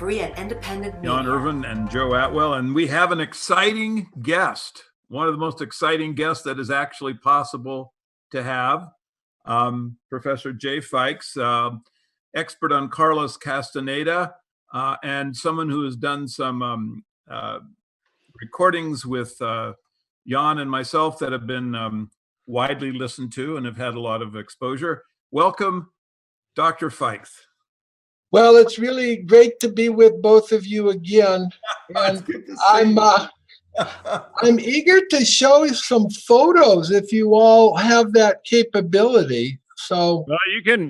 free and independent media. Jan Irvin and Joe Atwell, and we have an exciting guest, one of the most exciting guests that is actually possible to have, Professor Jay Fikes, expert on Carlos Castaneda, and someone who has done some recordings with Jan and myself that have been widely listened to and have had a lot of exposure. Welcome, Dr. Fikes. Well, it's really great to be with both of you again. And I'm eager to show you some photos if you all have that capability. So well,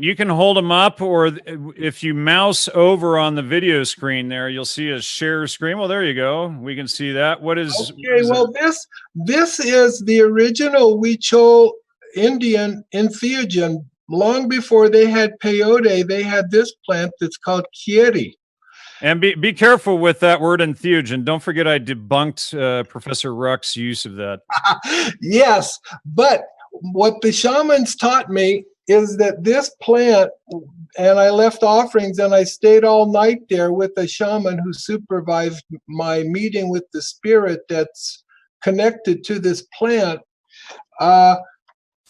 you can hold them up, or if you mouse over on the video screen there, you'll see a share screen. Well, there you go. We can see that. What is? Okay. Well, this is the original Huichol Indian entheogen. Long before they had peyote, they had this plant that's called kieri. And be careful with that word entheogen. Don't forget I debunked Professor Ruck's use of that. Yes, but what the shamans taught me is that this plant, and I left offerings and I stayed all night there with a shaman who supervised my meeting with the spirit that's connected to this plant,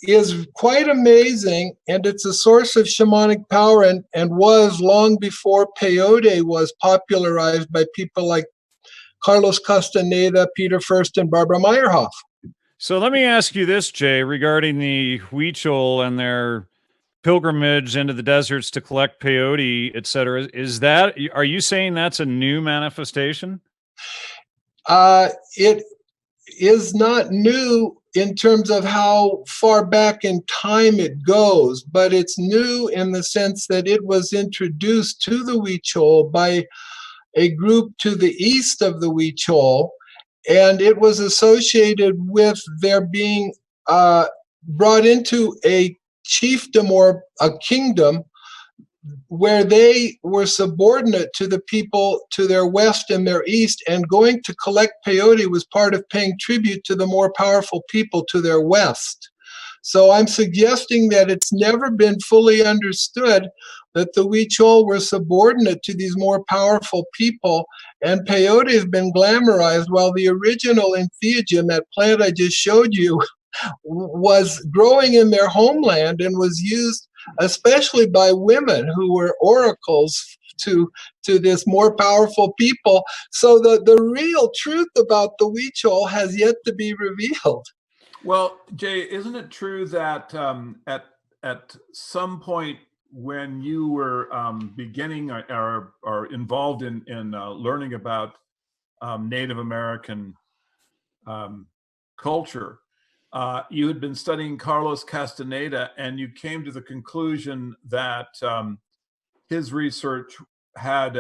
is quite amazing, and it's a source of shamanic power and was long before peyote was popularized by people like Carlos Castaneda, Peter Furst, and Barbara Meyerhoff. So let me ask you this, Jay, regarding the Huichol and their pilgrimage into the deserts to collect peyote, et cetera. Are you saying that's a new manifestation? It is not new in terms of how far back in time it goes, but it's new in the sense that it was introduced to the Huichol by a group to the east of the Huichol, and it was associated with their being brought into a chiefdom or a kingdom where they were subordinate to the people to their west and their east, and going to collect peyote was part of paying tribute to the more powerful people to their west. So I'm suggesting that it's never been fully understood that the Huichol were subordinate to these more powerful people, and peyote has been glamorized, while the original entheogen, that plant I just showed you, was growing in their homeland and was used especially by women who were oracles to this more powerful people. So the real truth about the Huichol has yet to be revealed. Well, Jay, isn't it true that at some point when you were beginning or involved in learning about Native American culture, you had been studying Carlos Castaneda, and you came to the conclusion that his research had,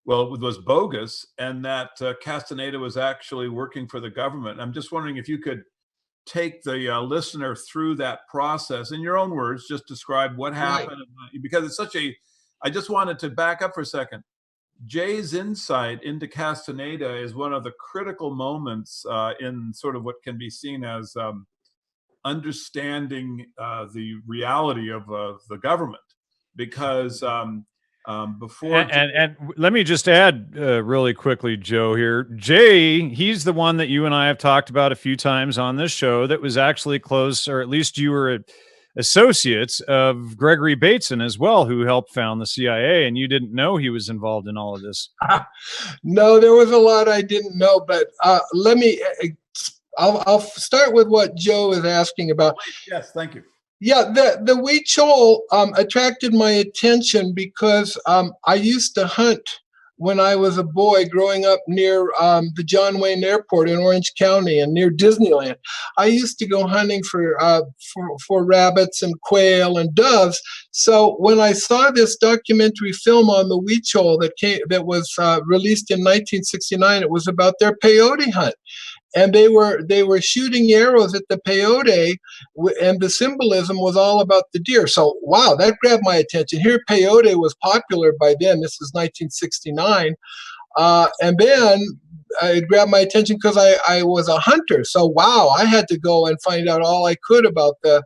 was bogus, and that Castaneda was actually working for the government. I'm just wondering if you could take the listener through that process in your own words, just describe what happened. Right. Because it's I just wanted to back up for a second. Jay's insight into Castaneda is one of the critical moments in sort of what can be seen as understanding the reality of the government, because before and let me just add really quickly, Joe, here. Jay, he's the one that you and I have talked about a few times on this show that was actually close, or at least you were associates of Gregory Bateson as well, who helped found the CIA, and you didn't know he was involved in all of this. No, there was a lot I didn't know, but I'll start with what Joe is asking about. Yes, thank you. Yeah, the Huichol attracted my attention because I used to hunt when I was a boy growing up near the John Wayne Airport in Orange County and near Disneyland. I used to go hunting for rabbits and quail and doves. So when I saw this documentary film on the Huichol that was released in 1969, it was about their peyote hunt. And they were shooting arrows at the peyote, and the symbolism was all about the deer. So, wow, that grabbed my attention. Here, peyote was popular by then. This was 1969. And then it grabbed my attention because I was a hunter. So, wow, I had to go and find out all I could about the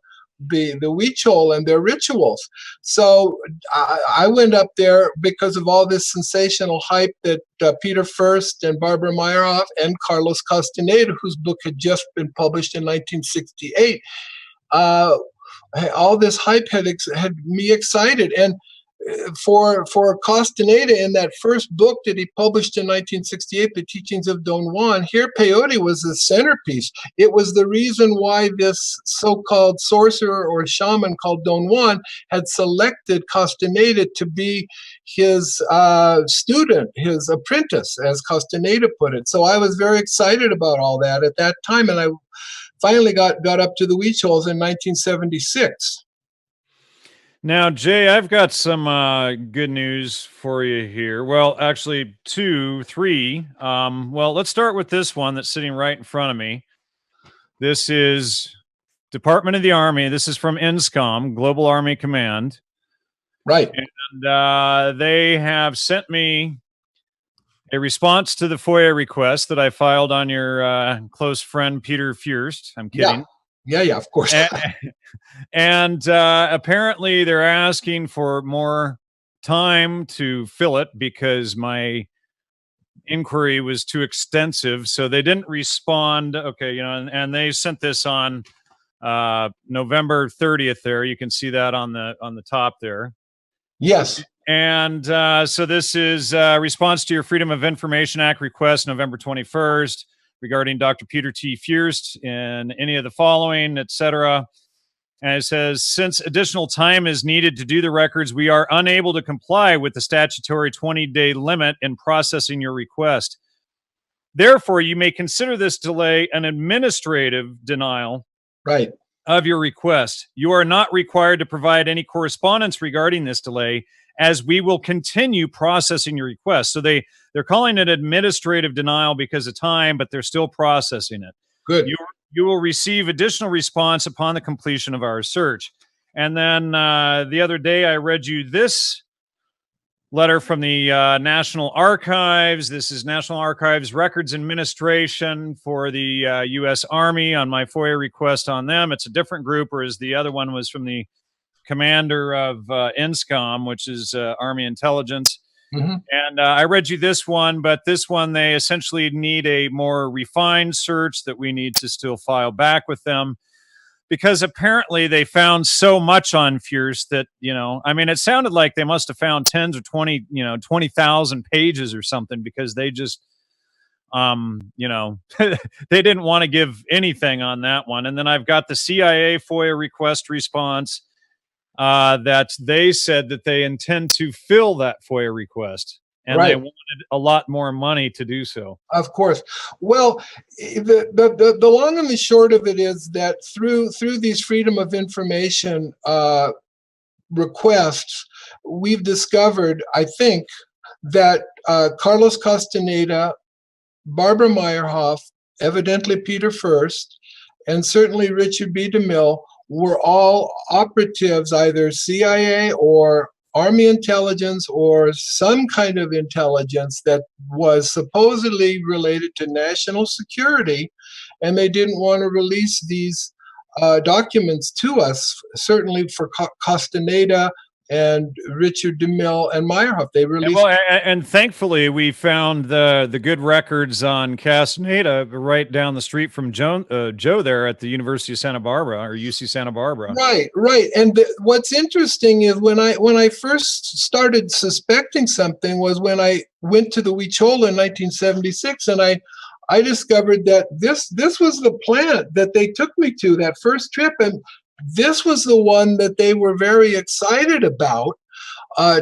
the Huichol and their rituals. So I went up there because of all this sensational hype that Peter Furst and Barbara Meyerhoff and Carlos Castaneda, whose book had just been published in 1968, all this hype had me excited. And for Castaneda, in that first book that he published in 1968, The Teachings of Don Juan, here peyote was the centerpiece. It was the reason why this so-called sorcerer or shaman called Don Juan had selected Castaneda to be his student, his apprentice, as Castaneda put it. So I was very excited about all that at that time, and I finally got up to the Huichols in 1976. Now, Jay, I've got some good news for you here. Well, actually, 2, 3. Well, let's start with this one that's sitting right in front of me. This is Department of the Army. This is from INSCOM, Global Army Command. Right. And they have sent me a response to the FOIA request that I filed on your close friend, Peter Furst. I'm kidding. Yeah, of course. And apparently they're asking for more time to fill it because my inquiry was too extensive. So they didn't respond. Okay, and they sent this on November 30th there. You can see that on the top there. Yes. And so this is a response to your Freedom of Information Act request, November 21st. Regarding Dr. Peter T. Furst in any of the following, etc. And it says, since additional time is needed to do the records, we are unable to comply with the statutory 20-day limit in processing your request. Therefore, you may consider this delay an administrative denial of your request. You are not required to provide any correspondence regarding this delay, as we will continue processing your request. So they're calling it administrative denial because of time, but they're still processing it. Good. You will receive additional response upon the completion of our search. And then the other day, I read you this letter from the National Archives. This is National Archives Records Administration for the U.S. Army on my FOIA request on them. It's a different group, whereas the other one was from the commander of INSCOM, which is Army Intelligence. Mm-hmm. And I read you this one, but this one, they essentially need a more refined search that we need to still file back with them, because apparently they found so much on Furst that, it sounded like they must have found 10 or 20, 20,000 pages or something, because they just, they didn't want to give anything on that one. And then I've got the CIA FOIA request response, that they said that they intend to fill that FOIA request, and they wanted a lot more money to do so. Of course. Well, the long and the short of it is that through these Freedom of Information requests, we've discovered, I think, that Carlos Castaneda, Barbara Meyerhoff, evidently Peter Furst, and certainly Richard B. DeMille were all operatives, either CIA or Army intelligence or some kind of intelligence that was supposedly related to national security, and they didn't want to release these documents to us, certainly for Castaneda and Richard DeMille and Meyerhoff. They released. And thankfully, we found the good records on Castaneda right down the street from Joe there at the University of Santa Barbara, or UC Santa Barbara. Right. And what's interesting is when I first started suspecting something was when I went to the Huichol in 1976, and I discovered that this was the plant that they took me to that first trip, and this was the one that they were very excited about,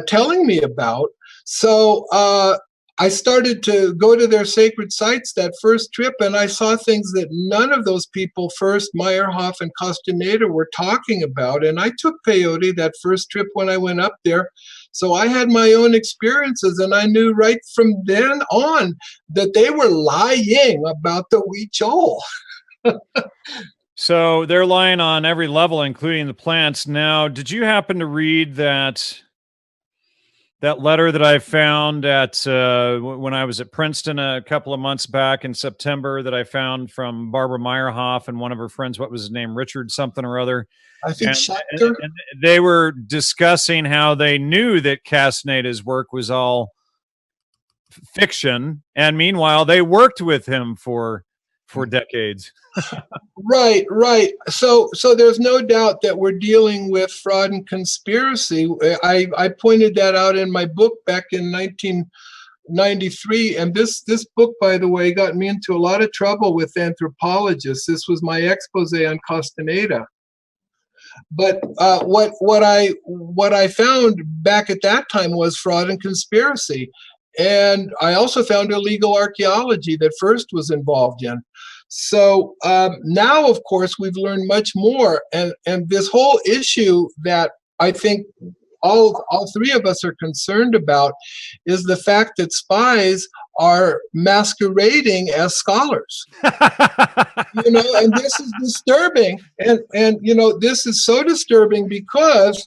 telling me about. So I started to go to their sacred sites that first trip, and I saw things that none of those people, Furst, Meyerhoff, and Castaneda, were talking about. And I took peyote that first trip when I went up there. So I had my own experiences, and I knew right from then on that they were lying about the Huichol. So they're lying on every level, including the plants. Now, did you happen to read that that letter that I found at when I was at Princeton a couple of months back in September that I found from Barbara Meyerhoff and one of her friends, what was his name, Richard something or other. I think And they were discussing how they knew that Castaneda's work was all fiction, and meanwhile they worked with him for decades. Right. So there's no doubt that we're dealing with fraud and conspiracy. I pointed that out in my book back in 1993, and this book, by the way, got me into a lot of trouble with anthropologists. This was my expose on Castaneda. But what I found back at that time was fraud and conspiracy, and I also found illegal archaeology that Furst was involved in. So now, of course, we've learned much more, and this whole issue that I think all three of us are concerned about is the fact that spies are masquerading as scholars. And this is disturbing, and this is so disturbing because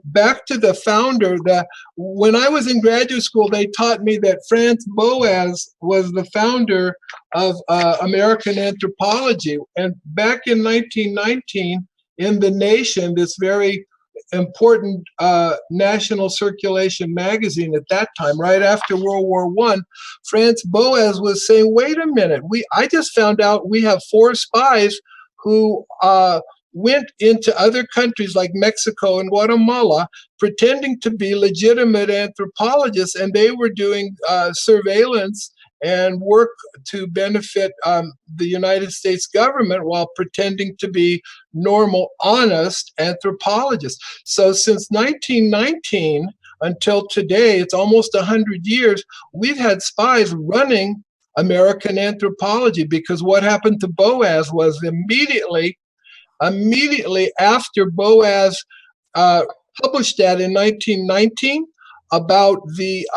back to the founder, that when I was in graduate school, they taught me that Franz Boas was the founder of American anthropology. And back in 1919, in The Nation, this very important national circulation magazine at that time, right after World War I, Franz Boas was saying, wait a minute, I just found out we have 4 spies who went into other countries like Mexico and Guatemala pretending to be legitimate anthropologists, and they were doing surveillance and work to benefit the United States government while pretending to be normal, honest anthropologists. So since 1919 until today, it's almost 100 years, we've had spies running American anthropology, because what happened to Boas was immediately after Boas published that in 1919 about the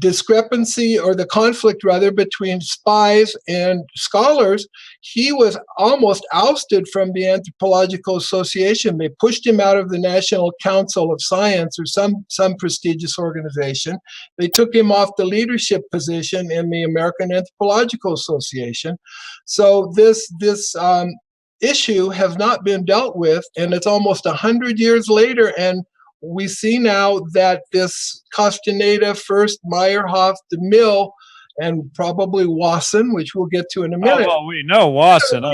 discrepancy, or the conflict rather, between spies and scholars, he was almost ousted from the Anthropological Association. They pushed him out of the National Council of Science, or some prestigious organization. They took him off the leadership position in the American Anthropological Association. So this issue has not been dealt with, and it's almost 100 years later, and we see now that this Castaneda, Furst, Meyerhoff, DeMille, and probably Wasson, which we'll get to in a minute. Oh, well, we know Wasson.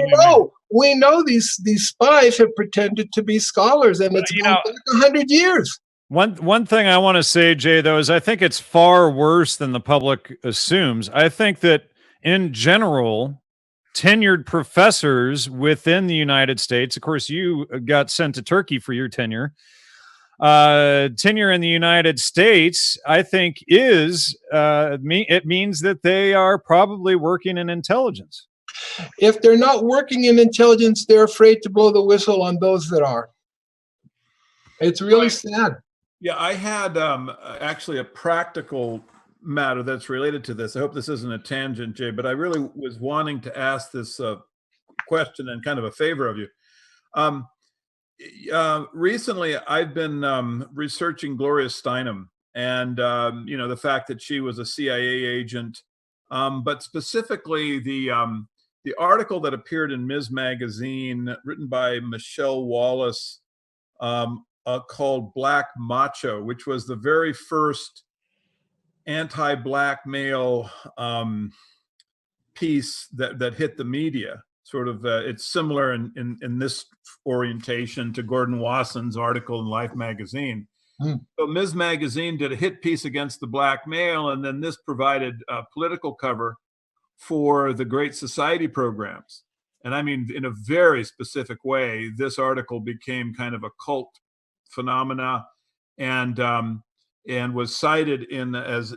We know these spies have pretended to be scholars, and it's gone back 100 years. One thing I want to say, Jay, though, is I think it's far worse than the public assumes. I think that in general, tenured professors within the United States, of course, you got sent to Turkey for your tenure. Tenure in the United States, I think, it means that they are probably working in intelligence. If they're not working in intelligence, they're afraid to blow the whistle on those that are. It's really sad. Yeah, I had actually a practical matter that's related to this. I hope this isn't a tangent, Jay, but I really was wanting to ask this question and kind of a favor of you. Recently, I've been researching Gloria Steinem, and the fact that she was a CIA agent, but specifically the article that appeared in Ms. Magazine, written by Michelle Wallace, called "Black Macho," which was the very first anti-blackmail piece that hit the media. Sort of, it's similar in this orientation to Gordon Wasson's article in Life magazine. So Ms. Magazine did a hit piece against the blackmail, and then this provided political cover for the Great Society programs. And I mean, in a very specific way, this article became kind of a cult phenomena, and was cited as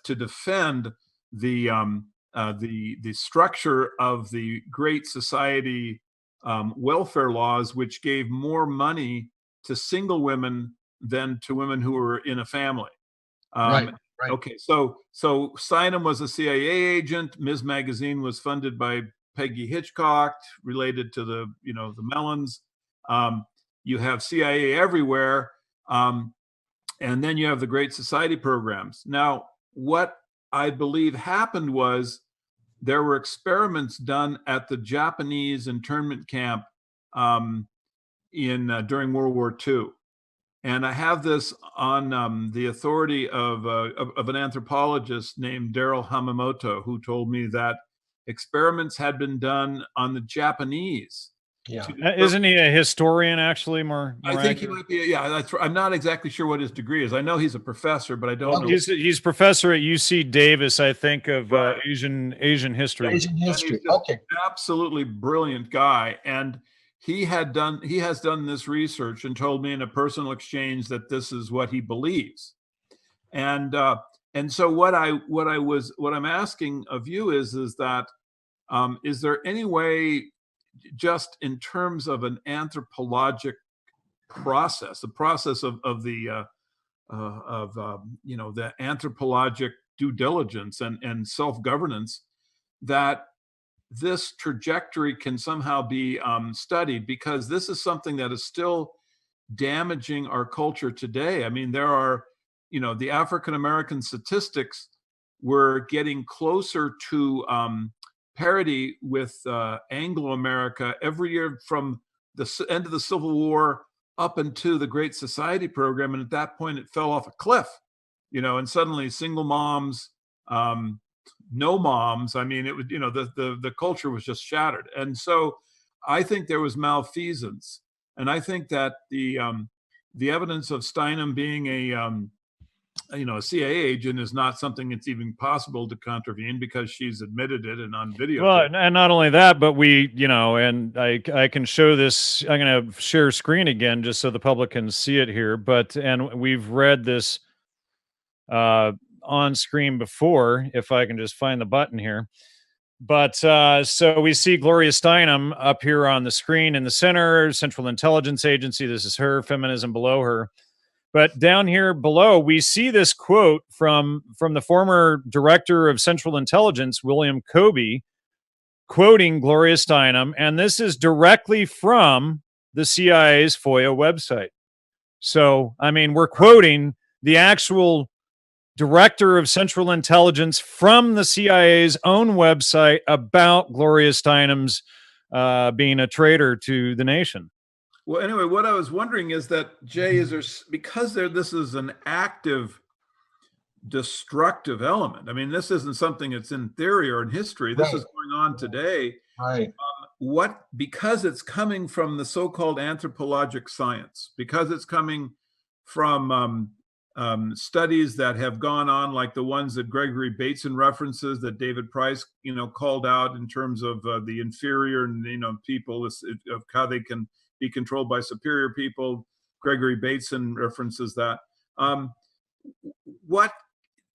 to defend the structure of the Great Society welfare laws, which gave more money to single women than to women who were in a family. Right. Okay, so Steinem was a CIA agent. Ms. Magazine was funded by Peggy Hitchcock, related to the Mellons. You have CIA everywhere. And then you have the Great Society programs. Now, what I believe happened was there were experiments done at the Japanese internment camp during World War II. And I have this on the authority of an anthropologist named Daryl Hamamoto, who told me that experiments had been done on the Japanese. Yeah. Isn't he a historian, actually, more I think accurate? he might be. Yeah, that's. I'm not exactly sure what his degree is. I know he's a professor, but I don't know. He's professor at UC Davis, I think, of Asian history. Asian history. And he's just Okay. absolutely brilliant guy, and he has done this research and told me in a personal exchange that this is what he believes. And so what I'm asking of you is that is there any way, just in terms of an anthropologic process, the process of the the anthropologic due diligence and self-governance, that this trajectory can somehow be studied, because this is something that is still damaging our culture today. I mean, there are, the African American statistics were getting closer to parity with Anglo-America every year from the end of the Civil War up into the Great Society program. And at that point, it fell off a cliff, and suddenly single moms, no moms. I mean, it was, the culture was just shattered. And so I think there was malfeasance. And I think that the evidence of Steinem being a CIA agent is not something that's even possible to contravene, because she's admitted it and on video. Well, and not only that, but we, and I can show this. I'm going to share screen again just so the public can see it here. And we've read this on screen before, if I can just find the button here. But so we see Gloria Steinem up here on the screen in the center, Central Intelligence Agency. This is her, feminism below her. But down here below, we see this quote from the former director of Central Intelligence, William Kobe, quoting Gloria Steinem. And this is directly from the CIA's FOIA website. So, I mean, we're quoting the actual director of Central Intelligence from the CIA's own website about Gloria Steinem's being a traitor to the nation. Well, anyway, what I was wondering is that, Jay, because this is an active, destructive element. I mean, this isn't something that's in theory or in history. This is going on today. Right. Because it's coming from the so-called anthropologic science, because it's coming from studies that have gone on, like the ones that Gregory Bateson references, that David Price, called out in terms of the inferior and, people, of how they can be controlled by superior people. Gregory Bateson references that. What,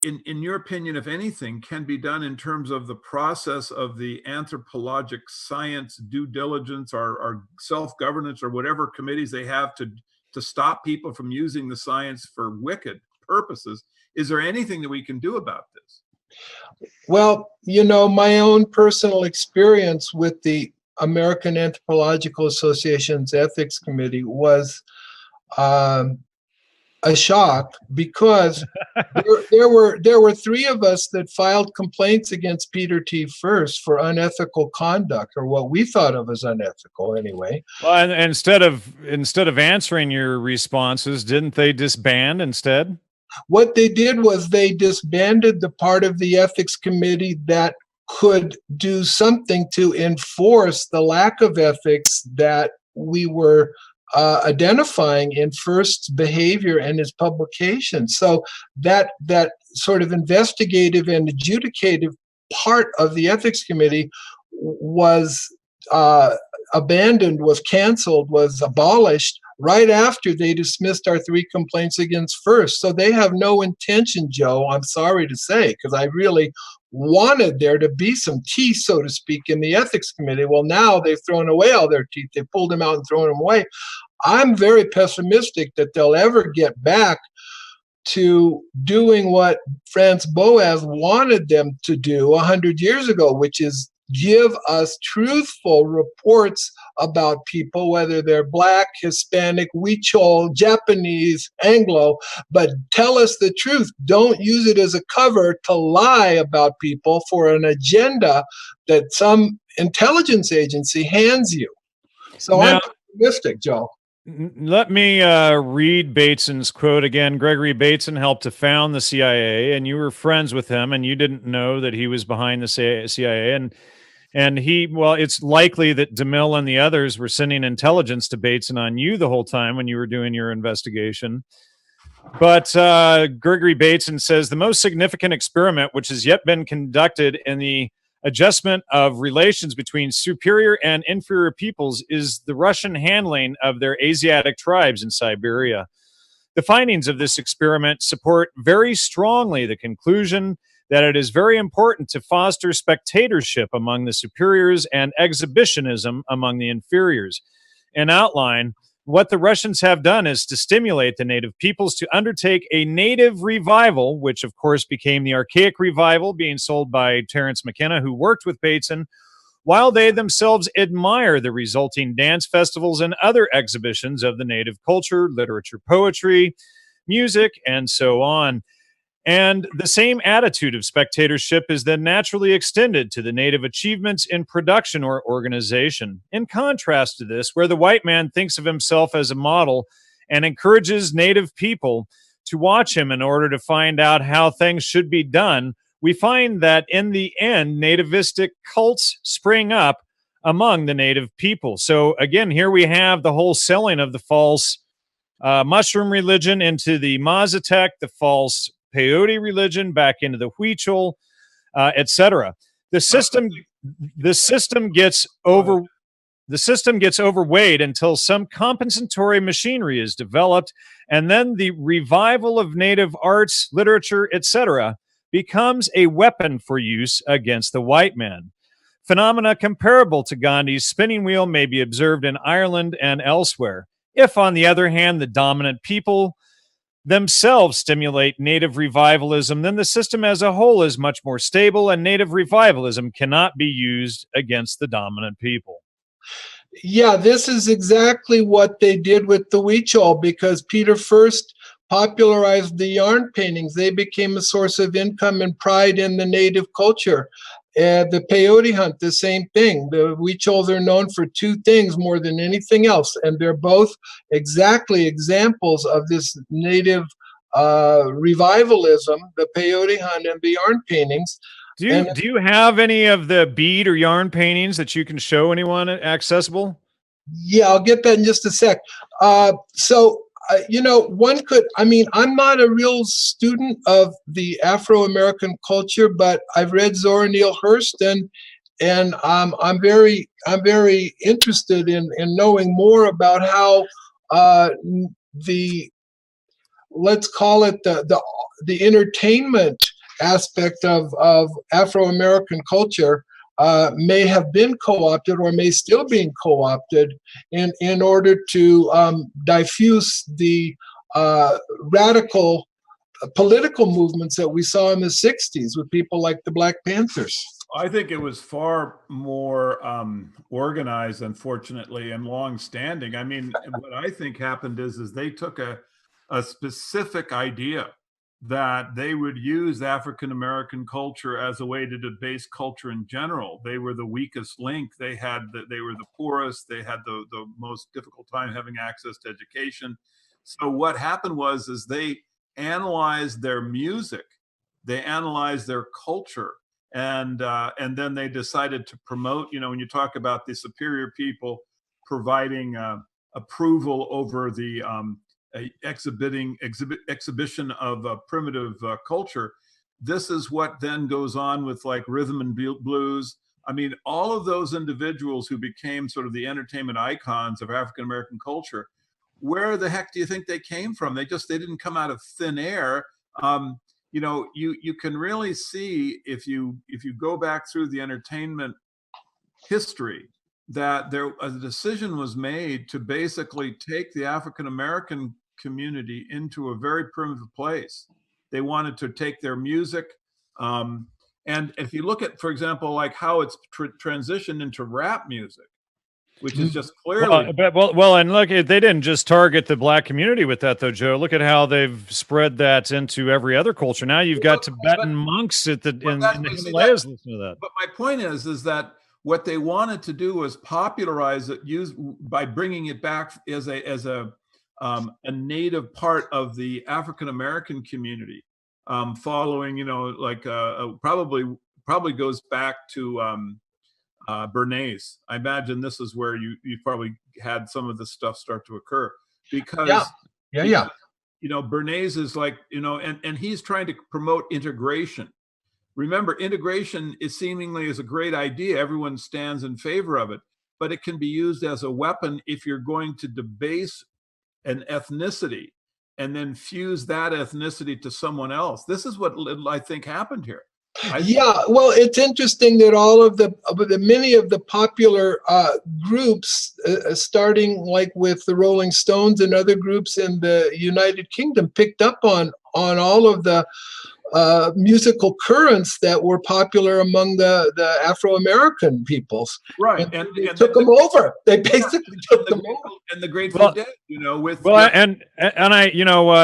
in your opinion, if anything, can be done in terms of the process of the anthropologic science due diligence, or self-governance, or whatever committees they have to stop people from using the science for wicked purposes? Is there anything that we can do about this? Well, my own personal experience with the American Anthropological Association's Ethics Committee was a shock, because there were three of us that filed complaints against Peter T. Furst for unethical conduct, or what we thought of as unethical anyway. Well, and instead of answering your responses, didn't they disband instead? What they did was they disbanded the part of the ethics committee that could do something to enforce the lack of ethics that we were identifying in Furst's behavior and his publication. So that sort of investigative and adjudicative part of the ethics committee was abandoned, was canceled, was abolished right after they dismissed our three complaints against Furst. So they have no intention, Joe, I'm sorry to say, because I really wanted there to be some teeth, so to speak, in the ethics committee. Well, now they've thrown away all their teeth. They pulled them out and thrown them away. I'm very pessimistic that they'll ever get back to doing what Franz Boas wanted them to do 100 years ago, which is give us truthful reports about people, whether they're Black, Hispanic, Huichol, Japanese, Anglo, but tell us the truth. Don't use it as a cover to lie about people for an agenda that some intelligence agency hands you. So Now, I'm optimistic, Joe. let me read Bateson's quote again. Gregory Bateson helped to found the CIA, and you were friends with him, and you didn't know that he was behind the CIA. And he, well, it's likely that DeMille and the others were sending intelligence to Bateson on you the whole time when you were doing your investigation. But Gregory Bateson says the most significant experiment which has yet been conducted in the adjustment of relations between superior and inferior peoples is the Russian handling of their Asiatic tribes in Siberia. The findings of this experiment support very strongly the conclusion that it is very important to foster spectatorship among the superiors and exhibitionism among the inferiors. In outline, what the Russians have done is to stimulate the native peoples to undertake a native revival, which of course became the archaic revival being sold by Terence McKenna, who worked with Bateson, while they themselves admire the resulting dance festivals and other exhibitions of the native culture, literature, poetry, music, and so on. And the same attitude of spectatorship is then naturally extended to the native achievements in production or organization. In contrast to this, where the white man thinks of himself as a model and encourages native people to watch him in order to find out how things should be done, we find that in the end, nativistic cults spring up among the native people. So again, here we have the whole selling of the false mushroom religion into the Mazatec, the false peyote religion back into the Huichol, etc. The system gets overweighed until some compensatory machinery is developed, and then the revival of native arts, literature, etc., becomes a weapon for use against the white man. Phenomena comparable to Gandhi's spinning wheel may be observed in Ireland and elsewhere. If, on the other hand, the dominant people themselves stimulate native revivalism, then the system as a whole is much more stable, and native revivalism cannot be used against the dominant people. Yeah, this is exactly what they did with the Huichol, because Peter Furst popularized the yarn paintings. They became a source of income and pride in the native culture. The peyote hunt, the same thing. The Huichols are known for two things more than anything else, and they're both exactly examples of this native revivalism, the peyote hunt and the yarn paintings. Do you have any of the bead or yarn paintings that you can show anyone accessible? Yeah, I'll get that in just a sec. One could, I'm not a real student of the Afro-American culture, but I've read Zora Neale Hurst, and I'm very interested in knowing more about how let's call it the entertainment aspect of Afro-American culture may have been co-opted or may still be co-opted in order to diffuse the radical political movements that we saw in the 60s with people like the Black Panthers. I think it was far more organized, unfortunately, and long-standing. I mean, what I think happened is they took a specific idea that they would use African-American culture as a way to debase culture in general. They were the weakest link. They were the poorest. They had the most difficult time having access to education. So what happened is they analyzed their music, they analyzed their culture, and then they decided to promote. You know, when you talk about the superior people providing approval over the exhibition of primitive culture, this is what then goes on with like rhythm and blues. I mean, all of those individuals who became sort of the entertainment icons of African American culture, where the heck do you think they came from? They didn't come out of thin air. You can really see if you go back through the entertainment history that a decision was made to basically take the African American community into a very primitive place. They wanted to take their music, And if you look at, for example, like how it's transitioned into rap music, which is just clearly well, and look, they didn't just target the black community with that, though, Joe. Look at how they've spread that into every other culture. Now you've got Tibetan monks in the Himalayas listening to that. But my point is that what they wanted to do was popularize it, by bringing it back as a native part of the African American community, following, like probably goes back to Bernays. I imagine this is where you probably had some of this stuff start to occur, because Bernays is like, and he's trying to promote integration. Remember, integration is seemingly a great idea. Everyone stands in favor of it, but it can be used as a weapon if you're going to debase an ethnicity and then fuse that ethnicity to someone else. This is what I think happened here. Well, it's interesting that all of many of the popular groups, starting like with the Rolling Stones and other groups in the United Kingdom, picked up on all of the musical currents that were popular among the Afro-American peoples. Right. And they took them over. They basically took them over. And the Grateful Dead,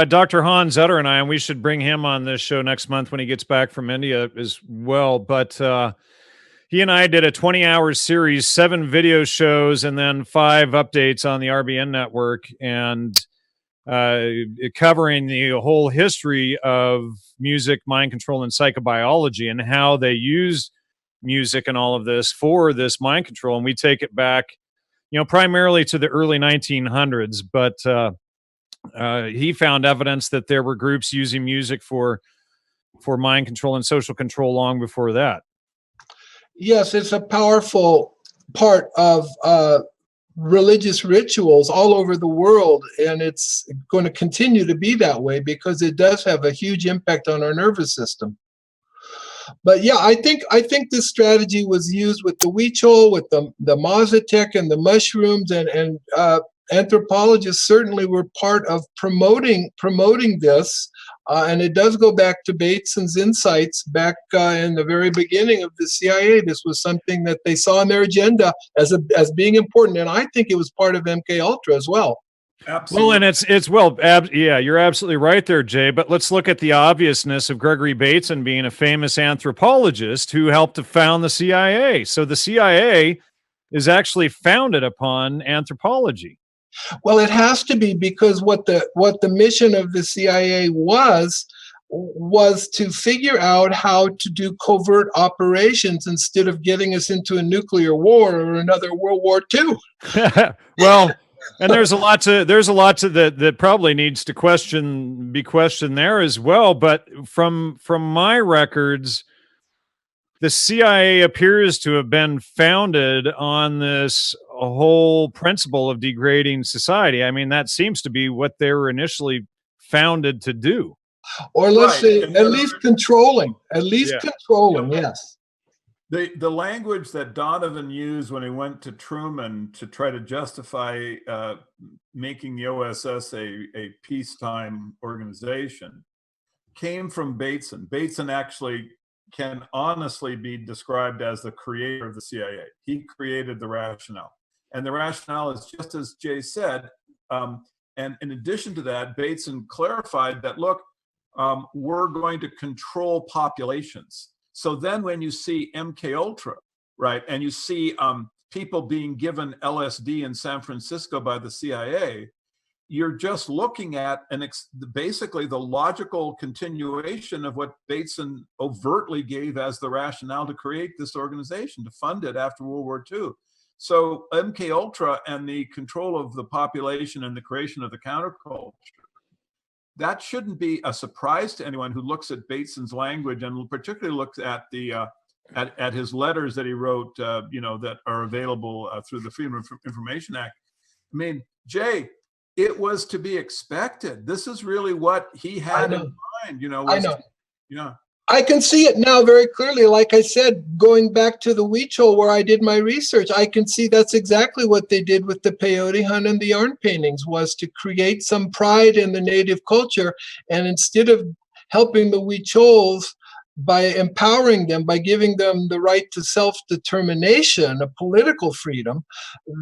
Dr. Hans Utter and we should bring him on this show next month when he gets back from India as well. But he and I did a 20-hour series, 7 video shows, and then 5 updates on the RBN network, and covering the whole history of music, mind control, and psychobiology, and how they used music and all of this for this mind control. And we take it back, primarily to the early 1900s. But he found evidence that there were groups using music for mind control and social control long before that. Yes, it's a powerful part of religious rituals all over the world, and it's going to continue to be that way because it does have a huge impact on our nervous system. But yeah, I think this strategy was used with the Huichol, with the Mazatec and the mushrooms, and anthropologists certainly were part of promoting this. And it does go back to Bateson's insights back in the very beginning of the CIA. This was something that they saw on their agenda as being important, and I think it was part of MK Ultra as well. Absolutely. Well, and you're absolutely right there, Jay. But let's look at the obviousness of Gregory Bateson being a famous anthropologist who helped to found the CIA. So the CIA is actually founded upon anthropology. Well, it has to be, because what the mission of the CIA was to figure out how to do covert operations instead of getting us into a nuclear war or another World War II. Well, and there's a lot to that probably needs to be questioned there as well. But from my records, the CIA appears to have been founded on this whole principle of degrading society. I mean, that seems to be what they were initially founded to do. Or let's say at least controlling. Yes. The language that Donovan used when he went to Truman to try to justify making the OSS a peacetime organization came from Bateson. Bateson actually can honestly be described as the creator of the CIA. He created the rationale. And the rationale is just as Jay said. And in addition to that, Bateson clarified that, look, we're going to control populations. So then when you see MK Ultra, right, and you see people being given LSD in San Francisco by the CIA, you're just looking at basically the logical continuation of what Bateson overtly gave as the rationale to create this organization, to fund it after World War II. So MK Ultra and the control of the population and the creation of the counterculture, that shouldn't be a surprise to anyone who looks at Bateson's language and particularly looks at the at his letters that he wrote, that are available through the Freedom of Information Act. I mean, Jay, it was to be expected. This is really what he had in mind. I know. I can see it now very clearly. Like I said, going back to the Huichol where I did my research, I can see that's exactly what they did with the peyote hunt and the yarn paintings, was to create some pride in the native culture. And instead of helping the Huichols by empowering them, by giving them the right to self-determination, a political freedom,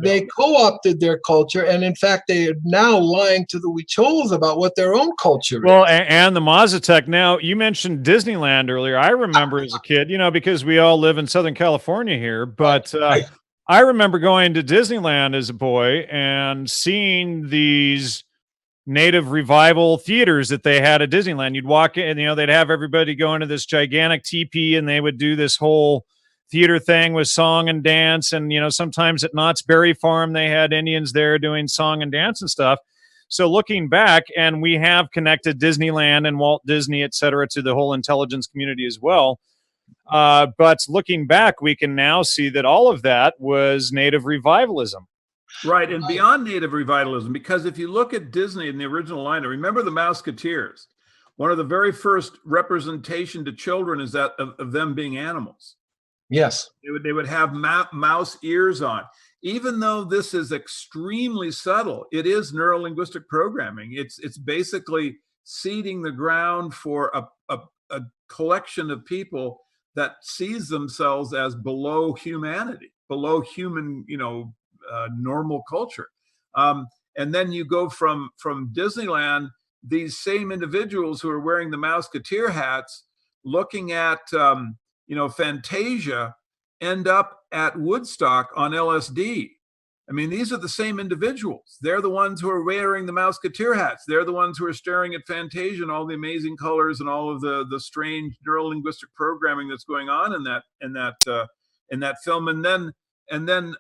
they co-opted their culture. And in fact, they are now lying to the Huichols about what their own culture Well, is. and the Mazatec. Now, you mentioned Disneyland earlier. I remember as a kid, because we all live in Southern California here, but I remember going to Disneyland as a boy and seeing these native revival theaters that they had at Disneyland. You'd walk in, they'd have everybody go into this gigantic teepee, and they would do this whole theater thing with song and dance. And, sometimes at Knott's Berry Farm, they had Indians there doing song and dance and stuff. So looking back, and we have connected Disneyland and Walt Disney, et cetera, to the whole intelligence community as well. But looking back, we can now see that all of that was native revivalism. Right, and beyond native revitalism, because if you look at Disney in the original line, remember the Mouseketeers. One of the very first representation to children is that of them being animals. Yes. They would have mouse ears on. Even though this is extremely subtle, it is neurolinguistic programming. It's basically seeding the ground for a collection of people that sees themselves as below humanity, below human, normal culture. And then you go from Disneyland, these same individuals who are wearing the Mouseketeer hats, looking at, Fantasia, end up at Woodstock on LSD. I mean, these are the same individuals. They're the ones who are wearing the Mouseketeer hats. They're the ones who are staring at Fantasia and all the amazing colors and all of the strange neurolinguistic programming that's going on in that film. And then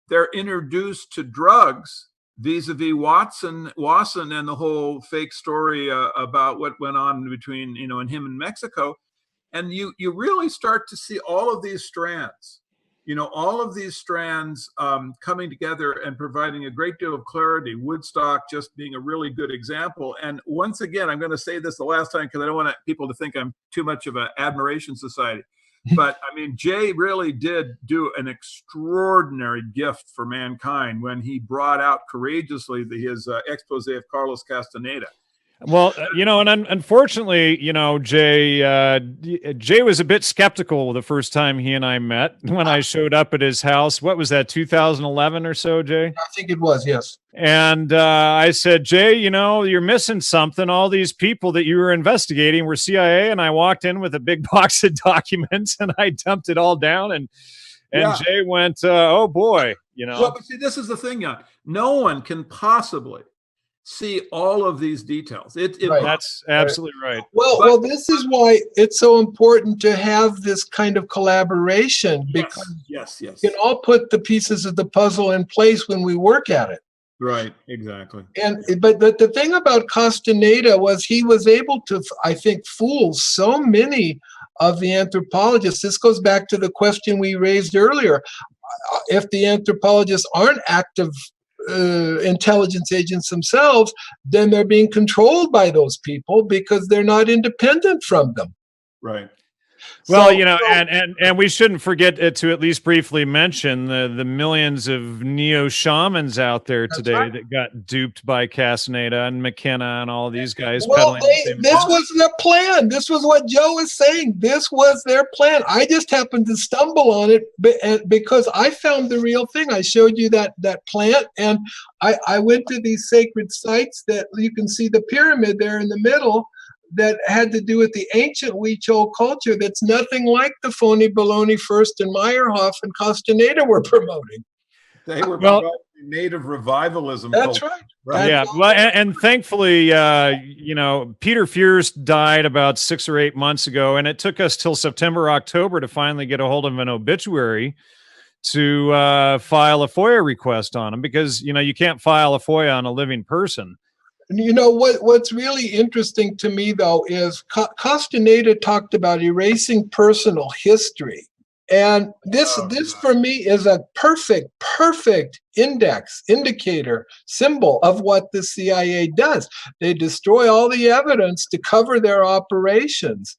they're introduced to drugs vis-a-vis Watson and the whole fake story about what went on between and him in Mexico. And you really start to see all of these strands. Coming together and providing a great deal of clarity. Woodstock just being a really good example. And once again, I'm going to say this the last time because I don't want people to think I'm too much of an admiration society. But I mean, Jay really did do an extraordinary gift for mankind when he brought out courageously his expose of Carlos Castaneda. Well, and unfortunately, Jay was a bit skeptical the first time he and I met when I showed up at his house. What was that, 2011 or so, Jay? I think it was, yes. And I said, Jay, you're missing something. All these people that you were investigating were CIA. And I walked in with a big box of documents and I dumped it all down. And Jay went, oh, boy, Well, but see, this is the thing, Jan. No one can possibly see all of these details. Right. That's absolutely right. Well, this is why it's so important to have this kind of collaboration, because yes. you can all put the pieces of the puzzle in place when we work at it. Right, exactly. But the thing about Castaneda was he was able to, I think, fool so many of the anthropologists. This goes back to the question we raised earlier. If the anthropologists aren't active intelligence agents themselves, then they're being controlled by those people because they're not independent from them. Right. Well, and we shouldn't forget to at least briefly mention the millions of neo-shamans out there today that got duped by Castaneda and McKenna and all these guys. Well, this was their plan. This was what Joe was saying. This was their plan. I just happened to stumble on it because I found the real thing. I showed you that plant, and I went to these sacred sites that you can see the pyramid there in the middle, that had to do with the ancient Huichol culture that's nothing like the phony baloney Furst and Meyerhoff and Castaneda were promoting. They were promoting native revivalism. That's culture. right. Yeah. Well, and thankfully, Peter Furst died about 6 or 8 months ago, and it took us till September, October to finally get a hold of an obituary to file a FOIA request on him, because, you can't file a FOIA on a living person. What's really interesting to me, though, is Castaneda talked about erasing personal history. And this for me is a perfect indicator, symbol of what the CIA does. They destroy all the evidence to cover their operations.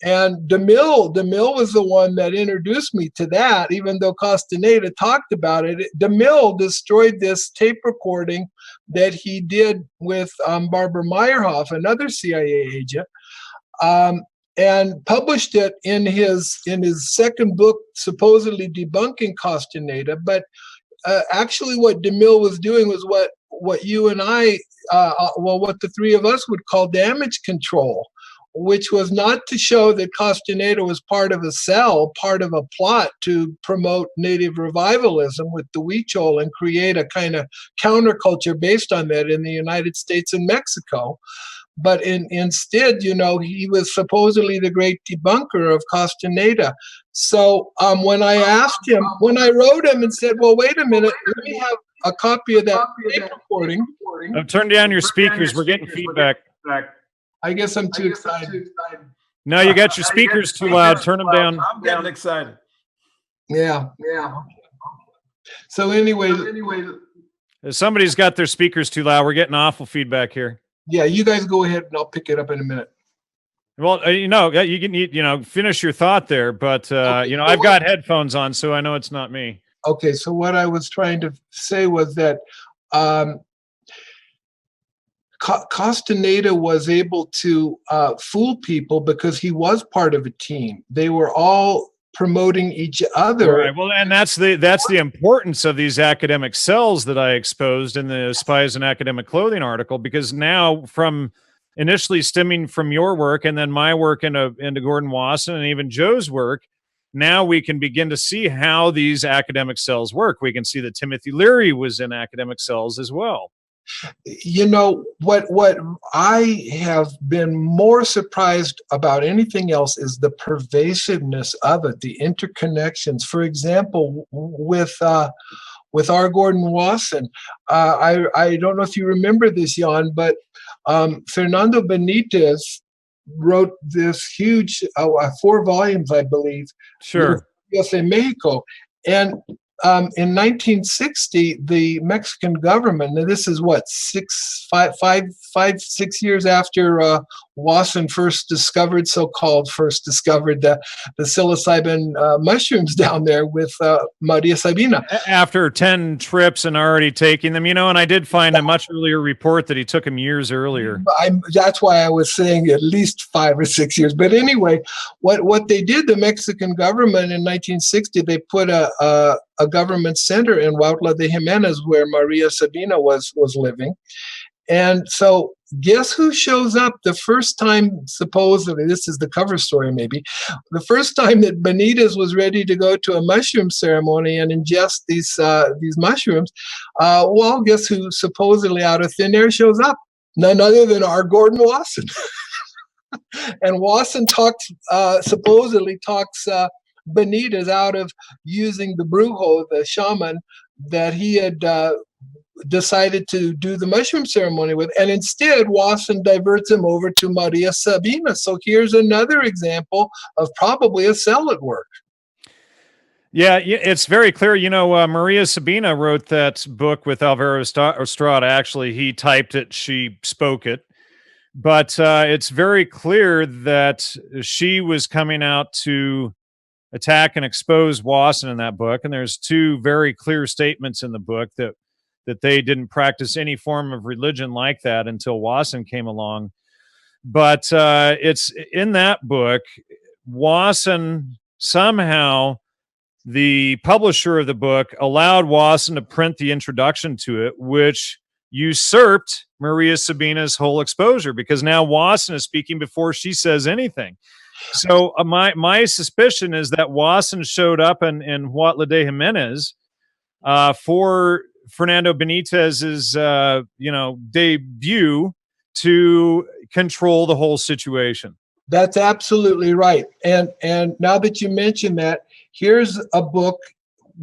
And DeMille was the one that introduced me to that, even though Castaneda talked about it. DeMille destroyed this tape recording that he did with Barbara Meyerhoff, another CIA agent. and published it in his second book, supposedly debunking Castaneda. But actually, what DeMille was doing was what you and I, what the three of us would call damage control, which was not to show that Castaneda was part of a cell, part of a plot to promote native revivalism with the Huichol and create a kind of counterculture based on that in the United States and Mexico. But instead, he was supposedly the great debunker of Castaneda. So when I asked him, when I wrote him and said, well, wait a minute, let me have a copy of that tape recording. Turn down your speakers. We're getting feedback. I guess I'm too excited. No, you got your speakers too loud. Turn them down. I'm getting excited. Yeah. So anyway, somebody's got their speakers too loud. We're getting awful feedback here. Yeah, you guys go ahead and I'll pick it up in a minute. Well, you can finish your thought there, but Okay. I've got headphones on, so I know it's not me. Okay, so what I was trying to say was that Castaneda was able to fool people because he was part of a team. They were all promoting each other. Right. Well, and that's the importance of these academic cells that I exposed in the Spies in Academic Clothing article, because now, from initially stemming from your work and then my work into Gordon Wasson and even Joe's work, now we can begin to see how these academic cells work. We can see that Timothy Leary was in academic cells as well. What I have been more surprised about anything else is the pervasiveness of it, the interconnections. For example, with R. Gordon Wasson, I don't know if you remember this, Jan, but Fernando Benitez wrote this huge 4 volumes, I believe. Sure. USA Mexico, and in 1960, the Mexican government, and this is what, 6 years after Wasson first discovered the psilocybin mushrooms down there with Maria Sabina. After 10 trips and already taking them, and I did find a much earlier report that he took them years earlier. That's why I was saying at least 5 or 6 years. But anyway, what they did, the Mexican government in 1960, they put a government center in Huautla de Jimenez where Maria Sabina was living. And so guess who shows up the first time, supposedly, this is the cover story maybe, the first time that Benitez was ready to go to a mushroom ceremony and ingest these mushrooms, well, guess who supposedly out of thin air shows up? None other than R. Gordon Wasson. And Wasson supposedly talks Benitez out of using the brujo, the shaman, that he had decided to do the mushroom ceremony with. And instead, Wasson diverts him over to Maria Sabina. So here's another example of probably a cell at work. Yeah, it's very clear. Maria Sabina wrote that book with Alvaro Estrada. Actually, he typed it, she spoke it. But it's very clear that she was coming out to attack and expose Wasson in that book. And there's 2 very clear statements in the book that they didn't practice any form of religion like that until Wasson came along. But it's in that book, Wasson, somehow the publisher of the book allowed Wasson to print the introduction to it, which usurped Maria Sabina's whole exposure, because now Wasson is speaking before she says anything. So my suspicion is that Wasson showed up in Huautla de Jimenez for Fernando Benitez's debut to control the whole situation. That's absolutely right. And now that you mention that, here's a book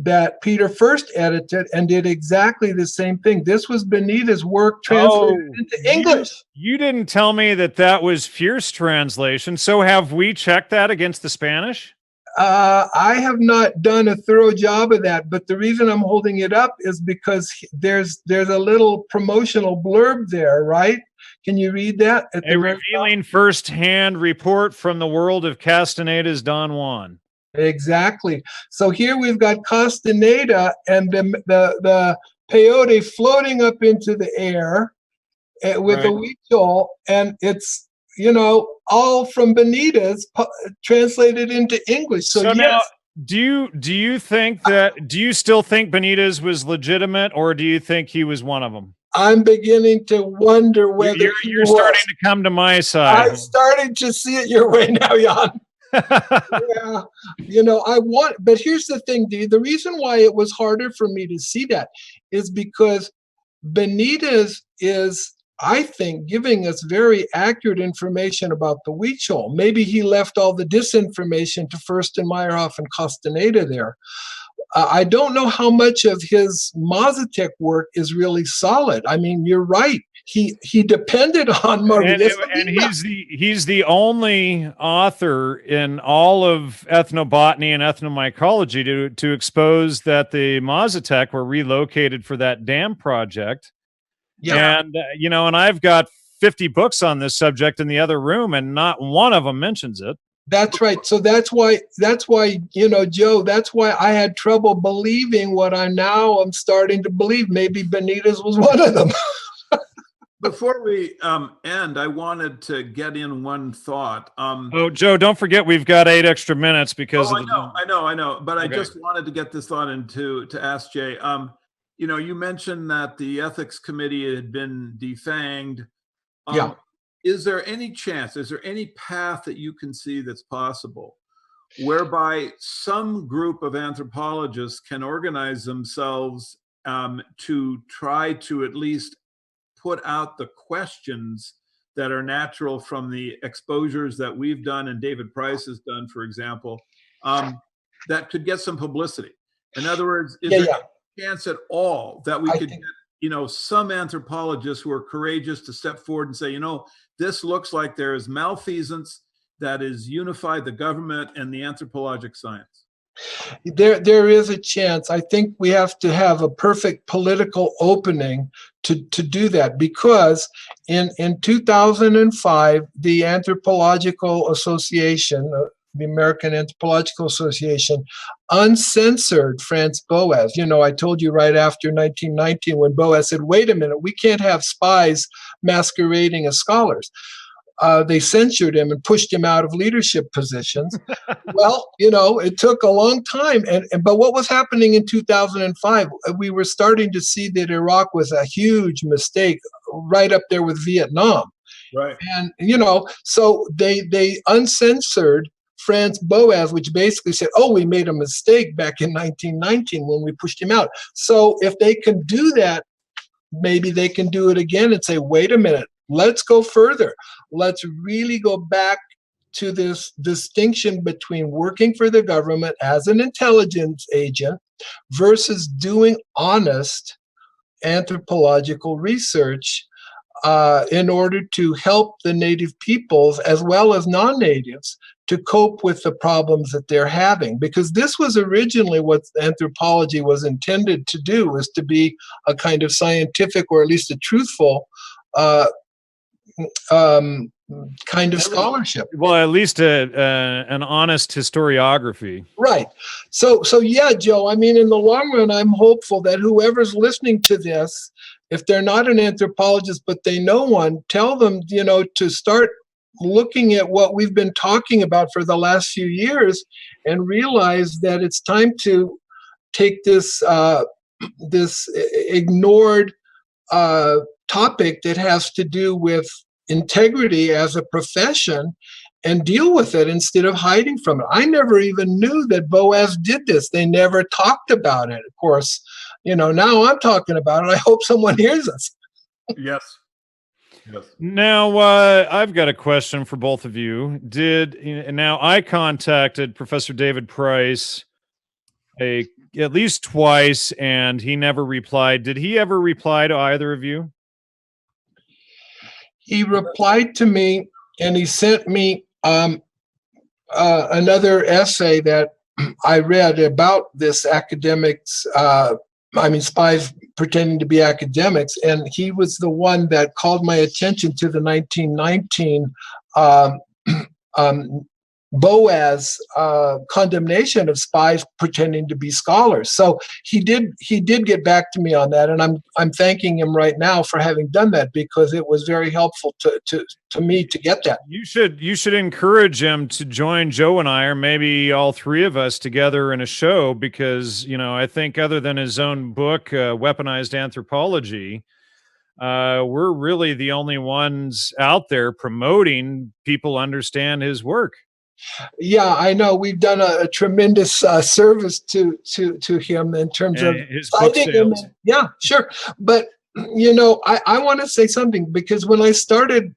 that Peter Furst edited and did exactly the same thing. This was Benitez's work translated into English. You didn't tell me that was Furst's translation. So have we checked that against the Spanish? I have not done a thorough job of that, but the reason I'm holding it up is because there's a little promotional blurb there, right? Can you read that? A revealing first-hand report from the world of Castaneda's Don Juan. Exactly. So here we've got Castaneda and the peyote floating up into the air with a huichol, and it's all from Benitez translated into English. So yes. Now, do you think that? Do you still think Benitez was legitimate, or do you think he was one of them? I'm beginning to wonder whether you're starting to come to my side. I'm starting to see it your way now, Jan. Yeah, but here's the thing, Dee. The reason why it was harder for me to see that is because Benitez is, I think, giving us very accurate information about the Huichol. Maybe he left all the disinformation to Furst and Meyerhoff and Castaneda there. I don't know how much of his Mazatec work is really solid. I mean, you're right. He depended on Maria. And he's the only author in all of ethnobotany and ethnomycology to expose that the Mazatec were relocated for that dam project. Yeah. And and I've got 50 books on this subject in the other room, and not one of them mentions it. That's right. So that's why, Joe, that's why I had trouble believing what I'm starting to believe. Maybe Benitez was one of them. Before we end, I wanted to get in one thought. Joe, don't forget we've got 8 extra minutes because I know. But okay. I just wanted to get this thought to ask Jay. You mentioned that the ethics committee had been defanged. Yeah. Is there any chance, is there any path that you can see that's possible whereby some group of anthropologists can organize themselves to try to at least put out the questions that are natural from the exposures that we've done and David Price has done, for example, that could get some publicity? In other words, is there any chance at all that we could get some anthropologists who are courageous to step forward and say, this looks like there is malfeasance that is unified the government and the anthropologic science? There is a chance. I think we have to have a perfect political opening to do that, because in 2005, the Anthropological Association, the American Anthropological Association, uncensored Franz Boas. I told you right after 1919 when Boas said, wait a minute, we can't have spies masquerading as scholars. They censored him and pushed him out of leadership positions. Well, it took a long time. But what was happening in 2005, we were starting to see that Iraq was a huge mistake, right up there with Vietnam. Right. And, so they uncensored Franz Boas, which basically said, we made a mistake back in 1919 when we pushed him out. So if they can do that, maybe they can do it again and say, wait a minute, let's go further. Let's really go back to this distinction between working for the government as an intelligence agent versus doing honest anthropological research in order to help the native peoples as well as non-natives to cope with the problems that they're having. Because this was originally what anthropology was intended to do, was to be a kind of scientific, or at least a truthful kind of scholarship. Well, at least an honest historiography. Right. So yeah, Joe, I mean, in the long run, I'm hopeful that whoever's listening to this, if they're not an anthropologist, but they know one, tell them, to start looking at what we've been talking about for the last few years and realize that it's time to take this ignored topic that has to do with integrity as a profession and deal with it instead of hiding from it. I never even knew that Boas did this. They never talked about it. Of course, now I'm talking about it. I hope someone hears us. Yes. Now, I've got a question for both of you. Now I contacted Professor David Price at least twice, and he never replied. Did he ever reply to either of you? He replied to me, and he sent me another essay that I read about this academics, spies pretending to be academics. And he was the one that called my attention to the 1919 Boaz condemnation of spies pretending to be scholars. So he did get back to me on that, and I'm thanking him right now for having done that, because it was very helpful to me to get that. You should encourage him to join Joe and I, or maybe all three of us together in a show, because I think other than his own book, Weaponized Anthropology, we're really the only ones out there promoting people understand his work. Yeah, I know we've done a tremendous service to him in terms of his book sales. Yeah, sure. But I want to say something, because when I started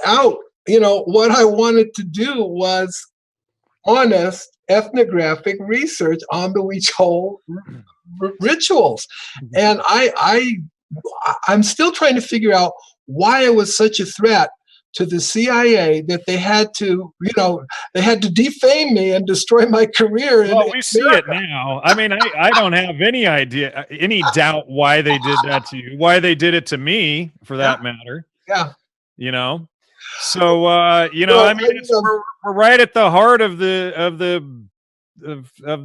out, what I wanted to do was honest ethnographic research on the Huichol rituals, and I'm still trying to figure out why it was such a threat to the CIA that they had to defame me and destroy my career. Well, we see it now. I mean, I don't have any idea, any doubt why they did that to you, why they did it to me, for that matter. Yeah. So, I mean, we're right at the heart of the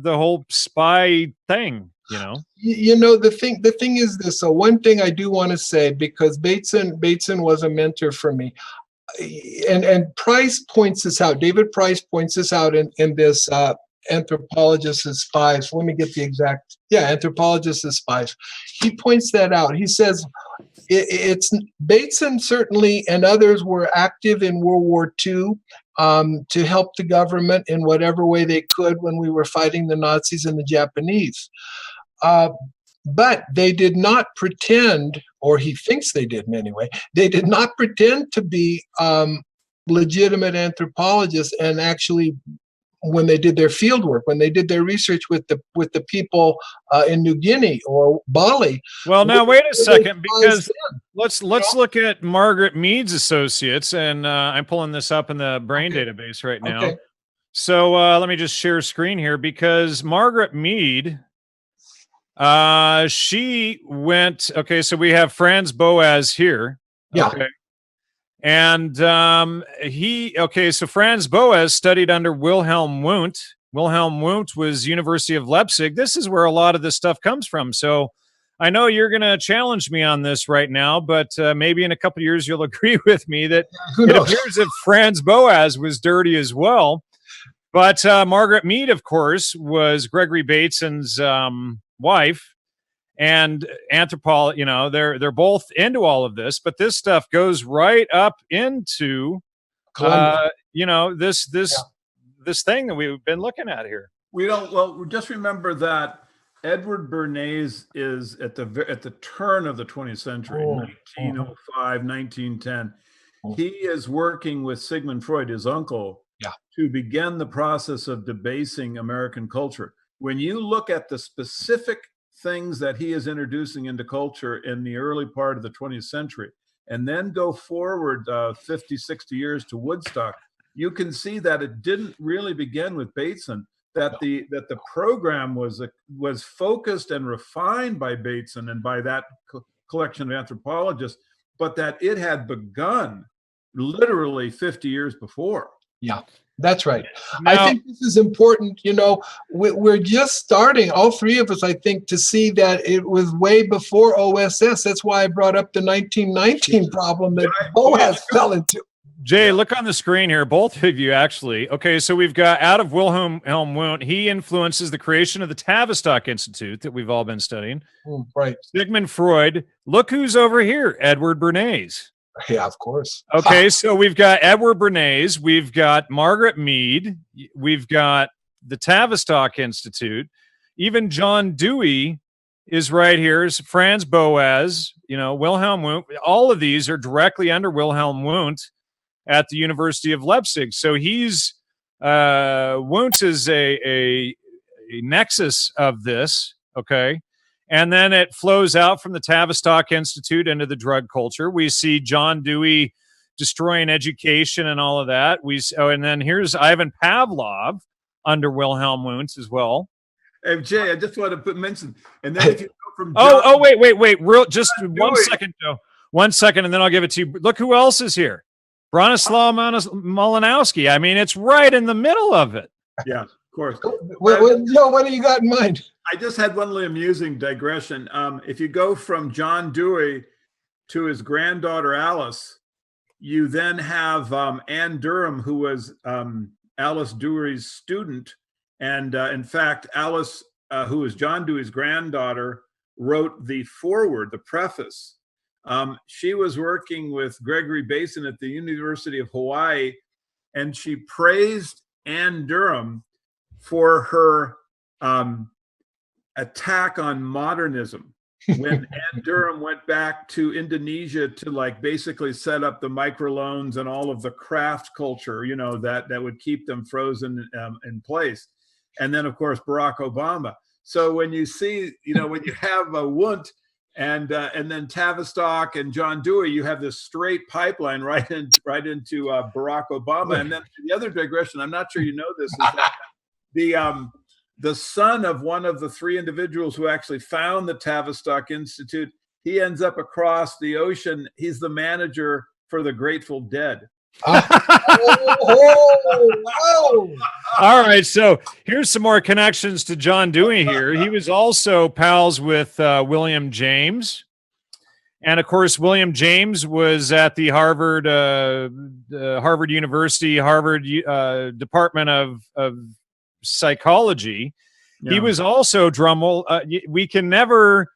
whole spy thing. The thing is this. So one thing I do want to say, because Bateson was a mentor for me. And Price points this out. David Price points this out in this Anthropologist's Spies. Let me get the exact. Yeah, Anthropologist's Spies. He points that out. He says it's Bateson certainly and others were active in World War II to help the government in whatever way they could when we were fighting the Nazis and the Japanese. But they did not pretend, or he thinks they didn't anyway, they did not pretend to be legitimate anthropologists. And actually, when they did their field work, when they did their research with the people in New Guinea or Bali. Well, now wait a second, because let's look at Margaret Mead's associates, and I'm pulling this up in the brain database right now. Okay. So let me just share screen here, because Margaret Mead, she went, okay, so we have Franz Boas here. Yeah. Okay. And so Franz Boas studied under Wilhelm Wundt. Wilhelm Wundt was University of Leipzig. This is where a lot of this stuff comes from. So I know you're going to challenge me on this right now, but maybe in a couple of years you'll agree with me that it appears that Franz Boas was dirty as well. But Margaret Mead, of course, was Gregory Bateson's wife, and anthropology, they're both into all of this, but this stuff goes right up into this thing that we've been looking at here. Just remember that Edward Bernays is at the turn of the 20th century, 1905, 1910. He is working with Sigmund Freud, his uncle, to begin the process of debasing American culture. When you look at the specific things that he is introducing into culture in the early part of the 20th century, and then go forward 50, 60 years to Woodstock, you can see that it didn't really begin with Bateson, that the program was focused and refined by Bateson and by that collection of anthropologists, but that it had begun literally 50 years before. Yeah. That's right. Now, I think this is important. We're just starting, all three of us, I think, to see that it was way before OSS. That's why I brought up the 1919 problem that Boaz fell into. Jay, look on the screen here, both of you, actually. Okay, so we've got, out of Wilhelm Wundt, he influences the creation of the Tavistock Institute that we've all been studying. Right. Sigmund Freud. Look who's over here, Edward Bernays. Yeah, of course. Okay, so we've got Edward Bernays, we've got Margaret Mead, we've got the Tavistock Institute, even John Dewey is right here, is Franz Boas, Wilhelm Wundt. All of these are directly under Wilhelm Wundt at the University of Leipzig. So he's, Wundt is a nexus of this, okay? And then it flows out from the Tavistock Institute into the drug culture. We see John Dewey destroying education and all of that. And then here's Ivan Pavlov under Wilhelm Wundt as well. Hey, Jay, I just want to mention, and then if you go from wait, just 1 second, Joe. 1 second, and then I'll give it to you. Look who else is here. Bronislaw Malinowski. I mean, it's right in the middle of it. Yeah, of course. Joe, what do you got in mind? I just had one really amusing digression. If you go from John Dewey to his granddaughter Alice, you then have Anne Durham, who was Alice Dewey's student. And in fact, Alice, who was John Dewey's granddaughter, wrote the foreword, the preface. She was working with Gregory Basin at the University of Hawaii, and she praised Anne Durham for her attack on modernism. When Anne Durham went back to Indonesia to like basically set up the microloans and all of the craft culture, you know, that would keep them frozen in place. And then, of course, Barack Obama. So when you see, you know, when you have a Wundt and then Tavistock and John Dewey, you have this straight pipeline right into Barack Obama. And then the other digression, I'm not sure you know this, is that the son of one of the three individuals who actually found the Tavistock Institute, he ends up across the ocean. He's the manager for the Grateful Dead. Whoa. All right, so here's some more connections to John Dewey here. He was also pals with William James. And of course, William James was at the Harvard University, Harvard Department of Psychology. Yeah. He was also Drummel. We can never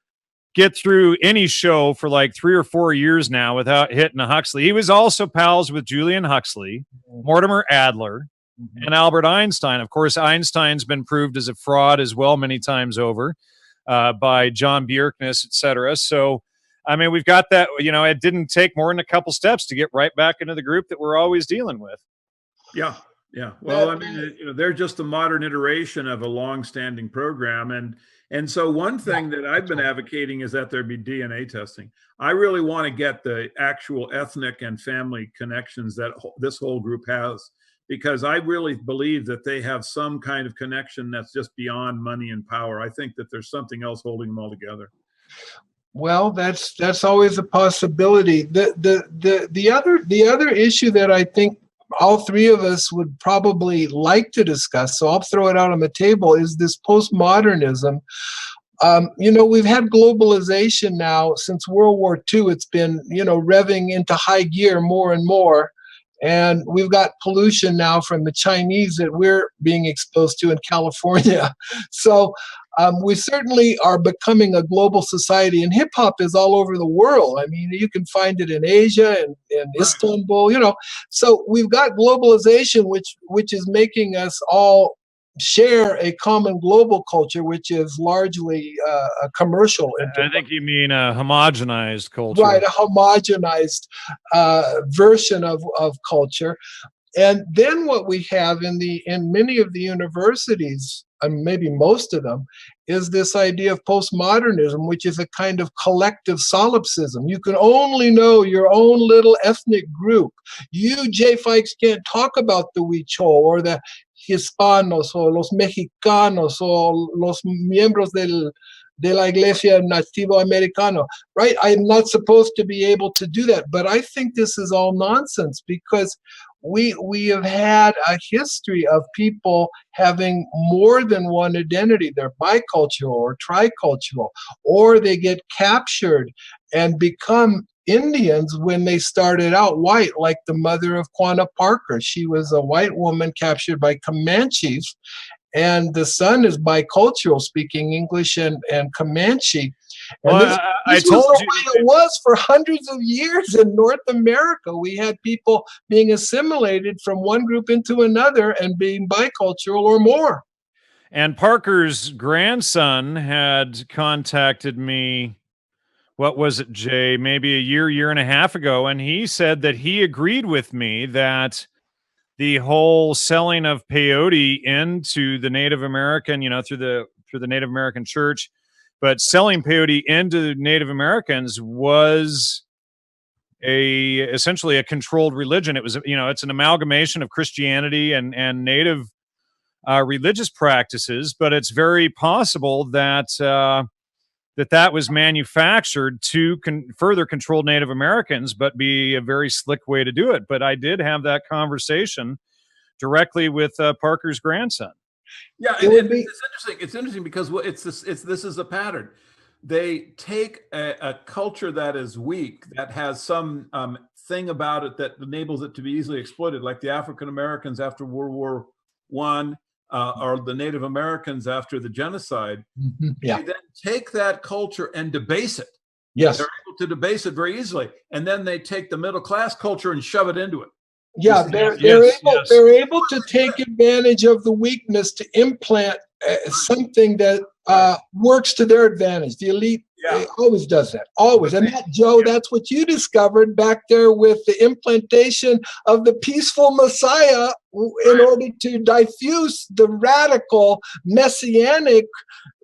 get through any show for like 3 or 4 years now without hitting a Huxley. He was also pals with Julian Huxley, Mortimer Adler, and Albert Einstein. Of course, Einstein's been proved as a fraud as well many times over by John Bjerknes, etc. So, I mean, we've got that. You know, it didn't take more than a couple steps to get right back into the group that we're always dealing with. Yeah. Yeah. Well, I mean, you know, they're just a modern iteration of a long-standing program. And so one thing that I've been advocating is that there be DNA testing. I really want to get the actual ethnic and family connections that this whole group has, because I really believe that they have some kind of connection that's just beyond money and power. I think that there's something else holding them all together. Well, that's always a possibility. The other issue that I think all three of us would probably like to discuss, so I'll throw it out on the table, is this postmodernism. You know, we've had globalization now since World War II. It's been, you know, revving into high gear more and more. And we've got pollution now from the Chinese that we're being exposed to in California. So we certainly are becoming a global society, and hip hop is all over the world. I mean, you can find it in Asia and Istanbul, you know. So we've got globalization, which is making us all share a common global culture, which is largely a commercial. I think you mean a homogenized culture. Right, a homogenized version of culture. And then what we have in many of the universities, and maybe most of them, is this idea of postmodernism, which is a kind of collective solipsism. You can only know your own little ethnic group. You, Jay Fikes, can't talk about the Huichol or the Hispanos o los Mexicanos o los miembros de la Iglesia Nativo Americano, right? I'm not supposed to be able to do that. But I think this is all nonsense, because we have had a history of people having more than one identity. They're bicultural or tricultural, or they get captured and become Indians when they started out white, like the mother of Quanah Parker. She was a white woman captured by Comanches, and the son is bicultural, speaking English and Comanche. And well, this was the way it was for hundreds of years in North America. We had people being assimilated from one group into another and being bicultural or more. And Parker's grandson had contacted me, what was it, Jay, maybe a year and a half ago, and he said that he agreed with me that the whole selling of peyote into the Native American, you know, through the Native American church, but selling peyote into Native Americans was essentially a controlled religion. It was, you know, it's an amalgamation of Christianity and Native religious practices, but it's very possible that that was manufactured to further control Native Americans, but be a very slick way to do it. But I did have that conversation directly with Parker's grandson. Yeah, and it's interesting. It's interesting because this is a pattern. They take a culture that is weak, that has some thing about it that enables it to be easily exploited, like the African Americans after World War I, or the Native Americans after the genocide. Yeah. They then take that culture and debase it. Yes. They're able to debase it very easily. And then they take the middle class culture and shove it into it. Yeah, they're able to take advantage of the weakness to implant something that works to their advantage. The elite always does that, always. And that, Joe, that's what you discovered back there with the implantation of the peaceful Messiah in order to diffuse the radical messianic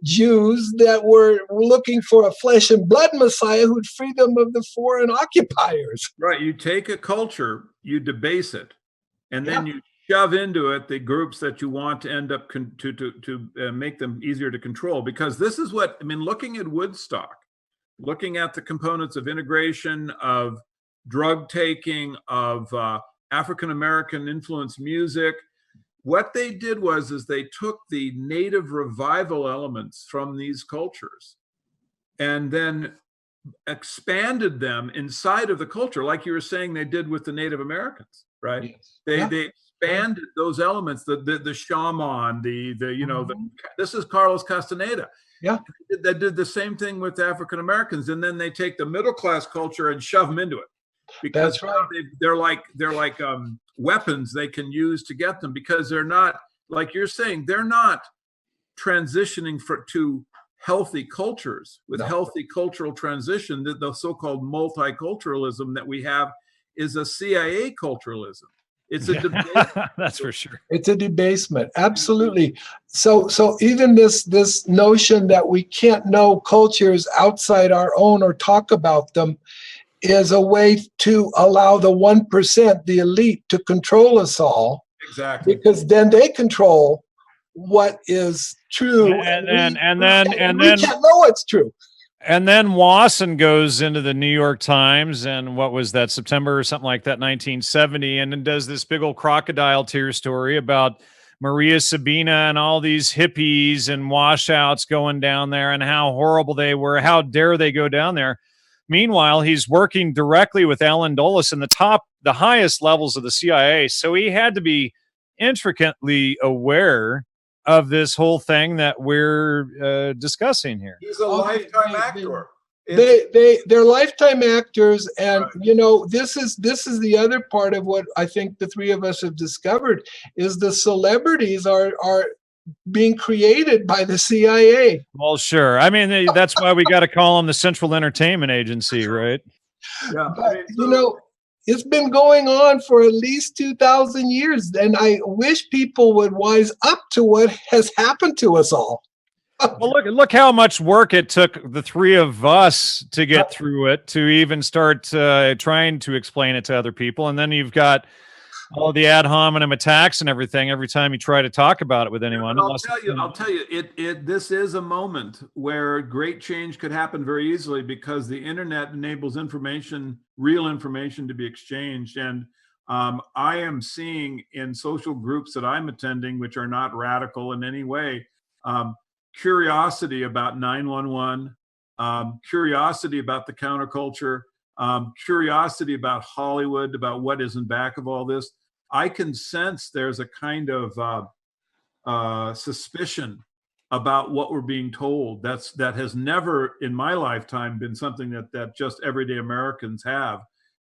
Jews that were looking for a flesh and blood Messiah who'd free them of the foreign occupiers. Right. You take a culture, you debase it, and then you shove into it the groups that you want to end up to make them easier to control. Because this is what, I mean, looking at Woodstock, looking at the components of integration, of drug taking, of African-American influenced music, what they did is they took the native revival elements from these cultures and then expanded them inside of the culture, like you were saying they did with the Native Americans, right? Yes. They expanded those elements, the shaman, this is Carlos Castaneda. Yeah, they did the same thing with African Americans, and then they take the middle class culture and shove them into it, because that's right. They're like weapons they can use to get them, because they're not, like you're saying, they're not transitioning to healthy cultures with healthy cultural transition. The so-called multiculturalism that we have is a CIA culturalism. It's a debasement. That's for sure. It's a debasement. Absolutely. So even this notion that we can't know cultures outside our own or talk about them is a way to allow the 1%, the elite, to control us all. Exactly. Because then they control what is true, and then we can't know what's true. And then Wasson goes into the New York Times, and what was that, September or something like that, 1970, and then does this big old crocodile tear story about Maria Sabina and all these hippies and washouts going down there and how horrible they were. How dare they go down there? Meanwhile, he's working directly with Alan Dulles in the highest levels of the CIA. So he had to be intricately aware of this whole thing that we're discussing here. He's a lifetime actor. They're lifetime actors, and this is the other part of what I think the three of us have discovered is the celebrities are being created by the CIA. Well, sure. I mean, that's why we got to call them the Central Entertainment Agency, right? Yeah. But, it's been going on for at least 2,000 years, and I wish people would wise up to what has happened to us all. Well, look how much work it took the three of us to get through it, to even start trying to explain it to other people. And then you've got all the ad hominem attacks and everything every time you try to talk about it with anyone. I'll tell you, this is a moment where great change could happen very easily, because the internet enables real information to be exchanged. And I am seeing in social groups that I'm attending, which are not radical in any way, curiosity about 911, curiosity about the counterculture, curiosity about Hollywood, about what is in back of all this. I can sense there's a kind of suspicion about what we're being told. That has never in my lifetime been something that just everyday Americans have.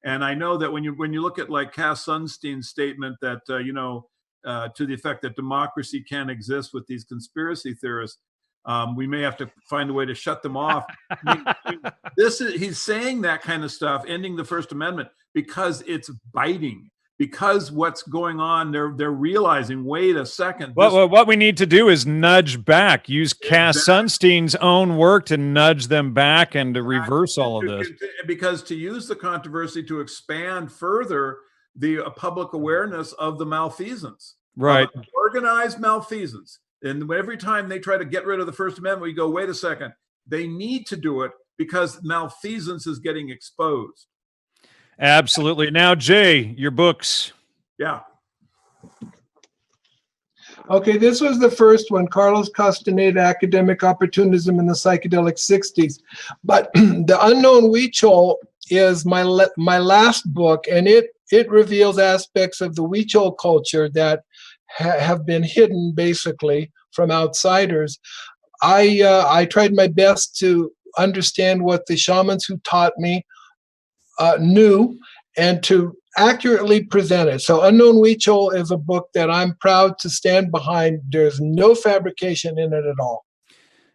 And I know that when you look at like Cass Sunstein's statement that to the effect that democracy can't exist with these conspiracy theorists, we may have to find a way to shut them off. He's saying that kind of stuff, ending the First Amendment, because it's biting. Because what's going on, they're realizing, wait a second. What we need to do is nudge back, use Cass Sunstein's own work to nudge them back and to reverse all of this. Because to use the controversy to expand further the public awareness of the malfeasance. Right. Organized malfeasance. And every time they try to get rid of the First Amendment, we go, wait a second. they need to do it because malfeasance is getting exposed. Absolutely. Now, Jay, your books. Yeah. Okay, this was the first one, Carlos Castaneda, Academic Opportunism in the Psychedelic 60s. But The Unknown Huichol is my last book, and it reveals aspects of the Huichol culture that have been hidden, basically, from outsiders. I tried my best to understand what the shamans who taught me knew, and to accurately present it. So Unknown Huichol is a book that I'm proud to stand behind. There's no fabrication in it at all.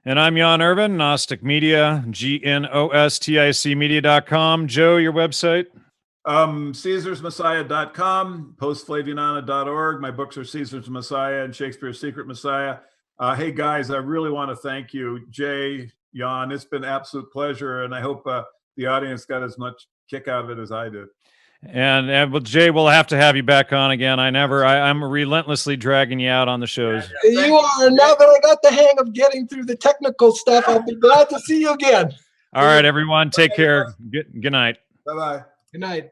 And I'm Jan Irvin, Gnostic Media, GNOSTIC media.com. Joe, your website? CaesarsMessiah.com, postflavianana.org. My books are Caesar's Messiah and Shakespeare's Secret Messiah. Hey guys, I really want to thank you, Jay, Jan. It's been an absolute pleasure, and I hope the audience got as much kick out of it as I did. And with Jay, we'll have to have you back on again. I'm relentlessly dragging you out on the shows. You are. Now that I got the hang of getting through the technical stuff, I'll be glad to see you again. All right, everyone. Take care. Good night. Bye-bye. Good night.